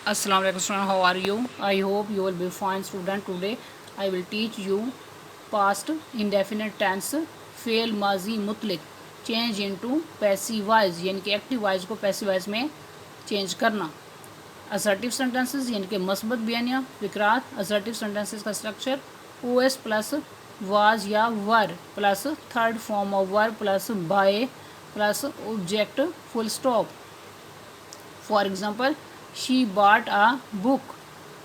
Assalamu alaikum student, how are you? I hope you will be fine student. Today I will teach you past indefinite tense फेल माजी मुतलिक change into passive voice यानी कि active voice को passive voice में change करना। Assertive sentences यानी कि मस्बत बयानिया फिक्रात। असर्टिव सेंटेंसेस का स्ट्रक्चर ओएस प्लस वाज या were plus third form of verb plus by plus object full stop. For example she bought a book,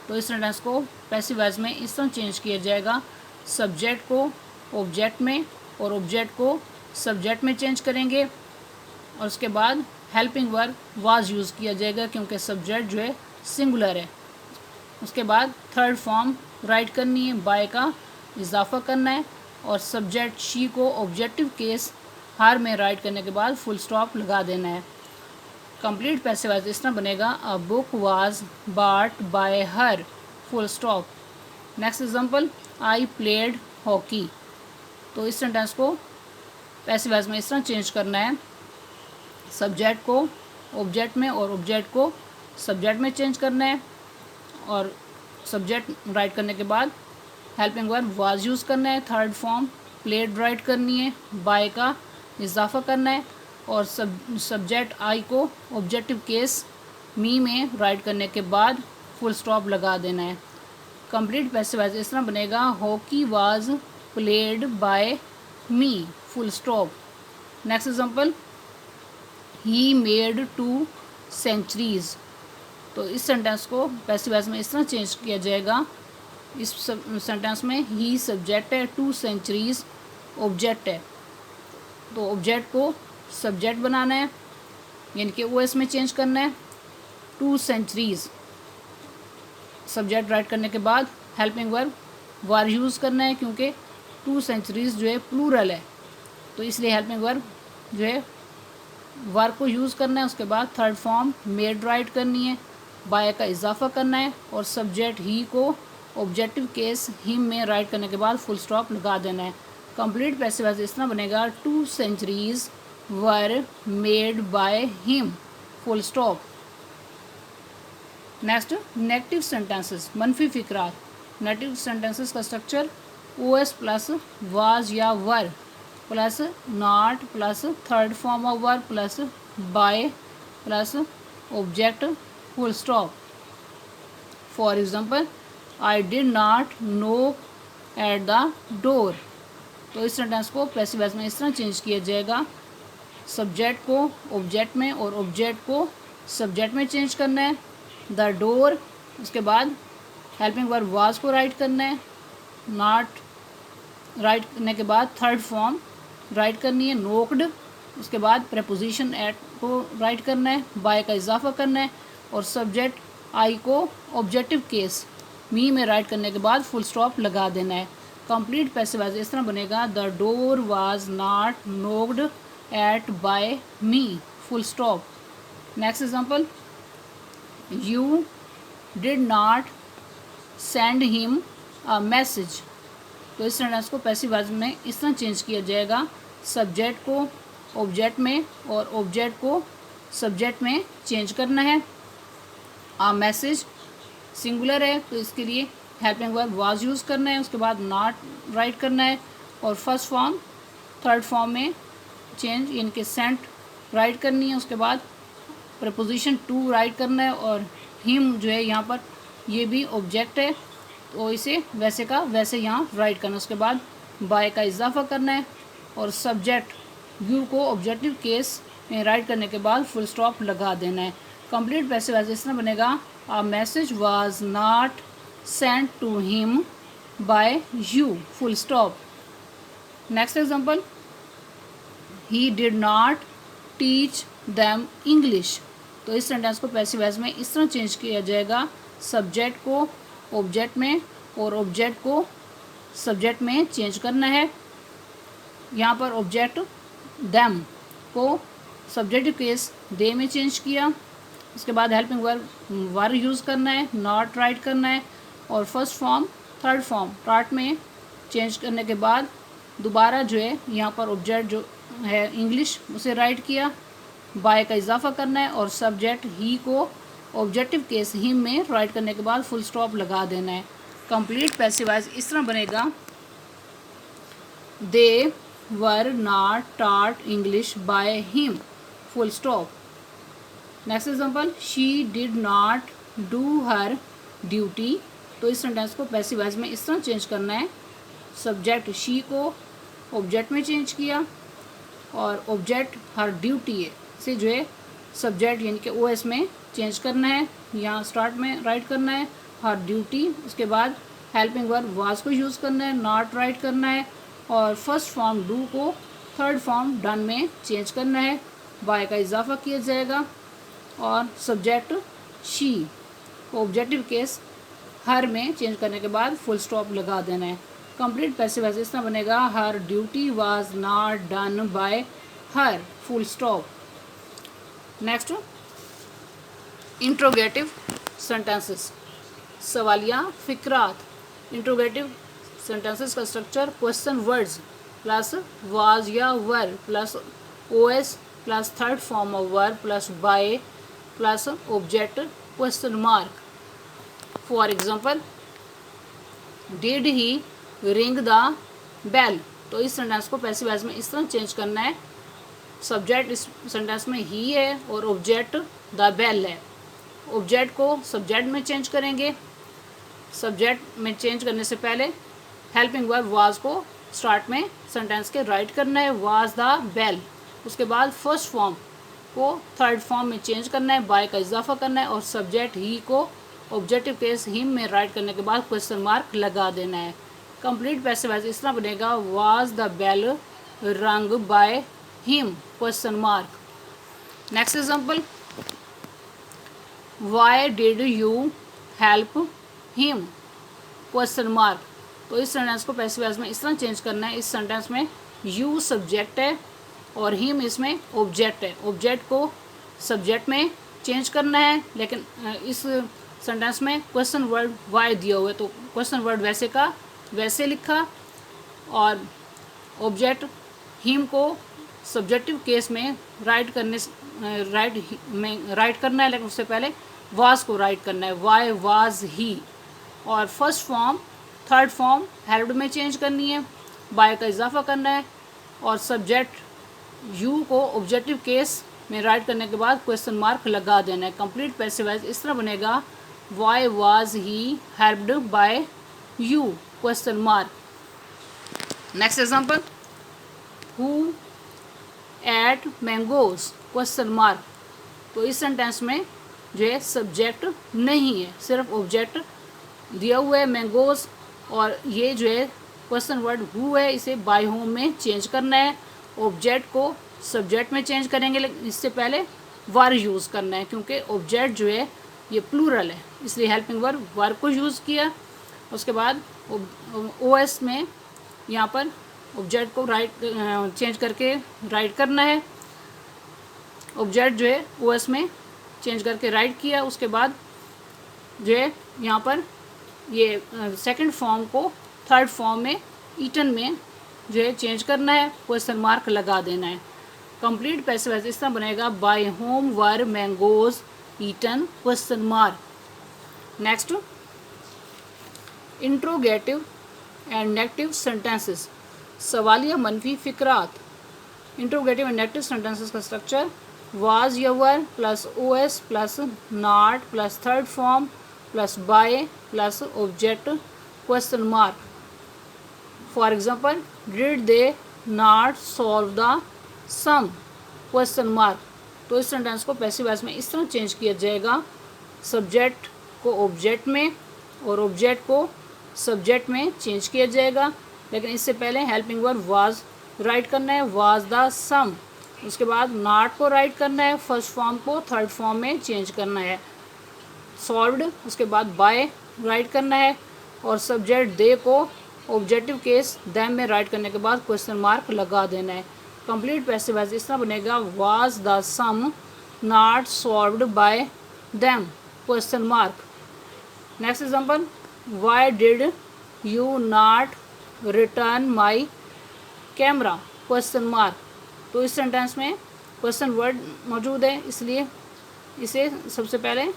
तो इस सेंटेंस को पैसिव वॉइस में इस तरह चेंज किया जाएगा, सब्जेक्ट को ऑब्जेक्ट में और ऑब्जेक्ट को सब्जेक्ट में चेंज करेंगे और उसके बाद हेल्पिंग वर्ब वाज यूज़ किया जाएगा क्योंकि सब्जेक्ट जो है सिंगुलर है। उसके बाद थर्ड फॉर्म राइट करनी है, बाय का इजाफा करना है और सब्जेक्ट शी को ऑब्जेक्टिव केस हर में राइट करने के बाद फुल स्टॉप लगा देना है। कंप्लीट पैसिव वॉइस इस तरह बनेगा, a book was bought by her full stop. Next example I played hockey, तो इस सेंटेंस को पैसिव वॉइस में इस तरह चेंज करना है, सब्जेक्ट को ऑब्जेक्ट में और ऑब्जेक्ट को सब्जेक्ट में चेंज करना है और सब्जेक्ट राइट करने के बाद हेल्पिंग वर्ब वाज यूज़ करना है, थर्ड फॉर्म प्लेड राइट करनी है, बाय का इजाफा करना है और सब्जेक्ट आई को ऑब्जेक्टिव केस मी में राइट करने के बाद फुल स्टॉप लगा देना है। कंप्लीट पैसिव वॉइस इस तरह बनेगा, hockey was played by me full stop. Next example he made 2 centuries, तो इस सेंटेंस को पैसिव वॉइस में इस तरह चेंज किया जाएगा, इस सेंटेंस में ही सब्जेक्ट है, 2 सेंचुरीज ऑब्जेक्ट है, तो ऑब्जेक्ट को सब्जेक्ट बनाना है यानी कि ओएस में चेंज करना है, 2 सेंचुरीज सब्जेक्ट राइट करने के बाद हेल्पिंग वर्ब वर यूज़ करना है क्योंकि 2 सेंचुरीज जो है प्लूरल है, तो इसलिए हेल्पिंग वर्ब जो है वर को यूज़ करना है। उसके बाद थर्ड फॉर्म मेड राइट करनी है, बाय का इजाफा करना है और सब्जेक्ट ही को ऑब्जेक्टिव केस हिम में राइट करने के बाद फुल स्टॉप लगा देना है। कंप्लीट पैसिव वॉइस इस तरह बनेगा, 2 centuries were made by him full stop. Next negative sentences मनफी फिक्रात। नेगेटिव सेंटेंसेस का स्ट्रक्चर ओएस प्लस वाज या were plus not plus third form of verb plus by plus object full stop. For example I did not knock at the door, तो इस sentence को passive voice में इस तरह change किया जाएगा, subject को ऑब्जेक्ट में और ऑब्जेक्ट को सब्जेक्ट में चेंज करना है, द डोर, उसके बाद हेल्पिंग वर्ब वाज को राइट करना है, नॉट राइट करने के बाद थर्ड फॉर्म राइट करनी है, नोक्ड, उसके बाद प्रेपोजिशन एट को राइट करना है, बाय का इजाफा करना है और सब्जेक्ट आई को ऑब्जेक्टिव केस मी में राइट करने के बाद फुल स्टॉप लगा देना है। कंप्लीट पैसिव वॉइस इस तरह बनेगा, the door was not knocked at by me full stop. Next example you did not send him a message, तो इस सेंटेंस को पैसिव वॉइस में इस तरह चेंज किया जाएगा, सब्जेक्ट को ऑब्जेक्ट में और ऑब्जेक्ट को सब्जेक्ट में चेंज करना है, अ मैसेज सिंगुलर है तो इसके लिए हेल्पिंग वर्ब वाज यूज़ करना है, उसके बाद नॉट राइट करना है और फर्स्ट फॉर्म थर्ड फॉर्म में चेंज यानी कि सेंट राइट करनी है, उसके बाद प्रपोजिशन टू राइट करना है और हिम जो है यहाँ पर ये भी ऑब्जेक्ट है तो इसे वैसे का वैसे यहाँ राइट करना है, उसके बाद बाय का इजाफा करना है और सब्जेक्ट यू को ऑब्जेक्टिव केस में राइट करने के बाद फुल स्टॉप लगा देना है। कंप्लीट पैसिव वॉइस इस तरह बनेगा, a message was not sent to him by you full stop. Next example he did not teach them English, तो इस सेंटेंस को पैसिव वॉइस में इस तरह चेंज किया जाएगा, सब्जेक्ट को ऑब्जेक्ट में और ऑब्जेक्ट को सब्जेक्ट में चेंज करना है, यहाँ पर ऑब्जेक्ट देम को सब्जेक्टिव केस दे में चेंज किया, उसके बाद हेल्पिंग वर्ब वर यूज़ करना है, नॉट राइट करना है और first form third form part में चेंज करने के बाद दोबारा जो है यहाँ पर ऑब्जेक्ट जो है इंग्लिश उसे राइट किया, बाय का इजाफा करना है और सब्जेक्ट ही को ऑब्जेक्टिव केस हिम में राइट करने के बाद फुल स्टॉप लगा देना है। कंप्लीट पैसिव वॉइस इस तरह बनेगा, they were not taught English by him, full stop. Next example, she did not do her duty. तो इस सेंटेंस को पैसिव वॉइस में इस तरह चेंज करना है, सब्जेक्ट शी को ऑब्जेक्ट में चेंज किया और ऑब्जेक्ट हर ड्यूटी है से जो है सब्जेक्ट यानी कि ओएस में चेंज करना है, यहाँ स्टार्ट में राइट करना है हर ड्यूटी। उसके बाद हेल्पिंग वर्ब वाज को यूज़ करना है, नॉट राइट करना है और फर्स्ट फॉर्म डू को थर्ड फॉर्म डन में चेंज करना है, बाय का इजाफा किया जाएगा और सब्जेक्ट शी ऑब्जेक्टिव केस हर में चेंज करने के बाद फुल स्टॉप लगा देना है। कंप्लीट पैसिव वॉइस इस तरह बनेगा, her duty was not done by her, full stop. Next, interrogative sentences, सवालिया फिक्रात। इंट्रोगेटिव सेंटेंसेस का structure question words plus was या were plus OS plus third form of verb plus by plus object question mark. For example, did he ring the bell. तो इस sentence को passive voice में इस तरह change करना है, सब्जेक्ट इस सेंटेंस में ही है और ऑब्जेक्ट द बेल है। ऑब्जेक्ट को सब्जेक्ट में चेंज करेंगे, सब्जेक्ट में चेंज करने से पहले हेल्पिंग वर्ब वाज को स्टार्ट में सेंटेंस के राइट करना है, वाज द बेल। उसके बाद फर्स्ट फॉर्म को थर्ड फॉर्म में चेंज करना है, बाय का इजाफा करना है और सब्जेक्ट ही को ऑब्जेक्टिव केस हिम में राइट करने के बाद क्वेश्चन मार्क लगा देना है। कंप्लीट पैसिव वॉइस इस तरह बनेगा, वाज द बेल रंग by him, question mark. Next example, why did you help him, question mark. तो इस सेंटेंस को पैसिव वॉइस में इस तरह चेंज करना है, इस सेंटेंस में यू सब्जेक्ट है और हिम इसमें ऑब्जेक्ट है। ऑब्जेक्ट को सब्जेक्ट में चेंज करना है, लेकिन इस सेंटेंस में क्वेश्चन वर्ड वाई दिया हुआ है तो क्वेश्चन वर्ड वैसे का वैसे लिखा और ऑब्जेक्ट हिम को सब्जेक्टिव केस में राइट करना है, लेकिन उससे पहले वाज को राइट करना है, वाई वाज ही। और first form third form helped में चेंज करनी है, बाय का इजाफा करना है और सब्जेक्ट यू को ऑब्जेक्टिव केस में राइट करने के बाद क्वेश्चन मार्क लगा देना है। कंप्लीट पैसिव वॉइस इस तरह बनेगा, why was he helped by you, question mark. Next example, who ate mangoes, question mark. तो इस सेंटेंस में जो है सब्जेक्ट नहीं है, सिर्फ ऑब्जेक्ट दिया हुआ है मैंगोज और ये जो है क्वेश्चन वर्ड हु है, इसे बाय होम में चेंज करना है। ऑब्जेक्ट को सब्जेक्ट में चेंज करेंगे, लेकिन इससे पहले वर यूज़ करना है क्योंकि ऑब्जेक्ट जो है ये प्लूरल है, इसलिए हेल्पिंग वर्ब वर को यूज़ किया। उसके बाद ओएस में यहाँ पर ऑब्जेक्ट को चेंज करके राइट करना है, ऑब्जेक्ट जो है ओएस में चेंज करके राइट किया। उसके बाद जो है यहाँ पर ये सेकंड फॉर्म को थर्ड फॉर्म में ईटन में जो है चेंज करना है, क्वेश्चन मार्क लगा देना है। कंप्लीट पैसिव वॉइस इस तरह बनेगा, by whom were mangoes eaten, question mark. Next, interrogative and negative sentences, सवालिया मनफी फिक्रात। इंट्रोगेटिव एंड नेगेटिव सेंटेंसेस का स्ट्रक्चर वाज या were plus OS plus not plus third form plus by plus object question mark. For example, did they not solve the sum, question mark. तो इस sentence को passive voice में इस तरह change किया जाएगा, सब्जेक्ट को ऑब्जेक्ट में और ऑब्जेक्ट को सब्जेक्ट में चेंज किया जाएगा, लेकिन इससे पहले हेल्पिंग वर्ब वाज राइट करना है, वाज द सम। उसके बाद नॉट को राइट करना है, फर्स्ट फॉर्म को थर्ड फॉर्म में चेंज करना है, सॉल्व्ड। उसके बाद बाय राइट करना है और सब्जेक्ट दे को ऑब्जेक्टिव केस दैम में राइट करने के बाद क्वेश्चन मार्क लगा देना है। कंप्लीट पैसिव वॉइस इस तरह बनेगा, was the sum not solved by them, question mark. Next example, why did you not return my camera, question mark. तो इस सेंटेंस में क्वेश्चन वर्ड मौजूद है, इसलिए इसे सबसे पहले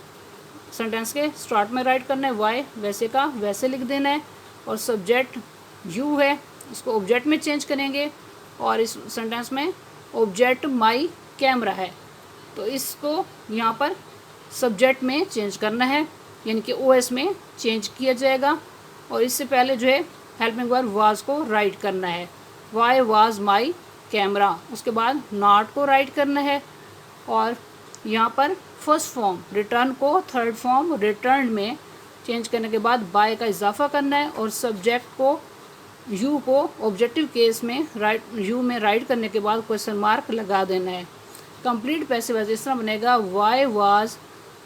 सेंटेंस के स्टार्ट में राइट करना है, वाई वैसे का वैसे लिख देना है, और सब्जेक्ट यू है, इसको ऑब्जेक्ट में चेंज करेंगे, और इस सेंटेंस में ऑब्जेक्ट माई कैमरा है, तो इसको यहाँ पर सब्जेक्ट में चेंज करना है, यानी कि ओएस में चेंज किया जाएगा। और इससे पहले जो है हेल्पिंग वर्ब वाज को राइट करना है, वाई वाज माई कैमरा, उसके बाद नॉट को राइट करना है, और यहाँ पर फर्स्ट फॉर्म रिटर्न को थर्ड फॉर्म रिटर्न में चेंज करने के बाद बाय का इजाफा करना है, और सब्जेक्ट को यू को ऑब्जेक्टिव केस में यू में राइट करने के बाद क्वेश्चन मार्क लगा देना है। कंप्लीट पैसिव वॉइस इस तरह बनेगा, why was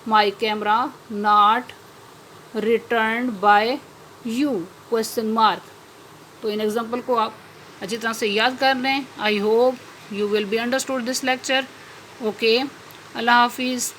my camera not return by you question mark. तो इन एग्जाम्पल को आप अच्छी तरह से याद कर लें। I hope you will be understood this lecture. Okay, Allah हाफिज़।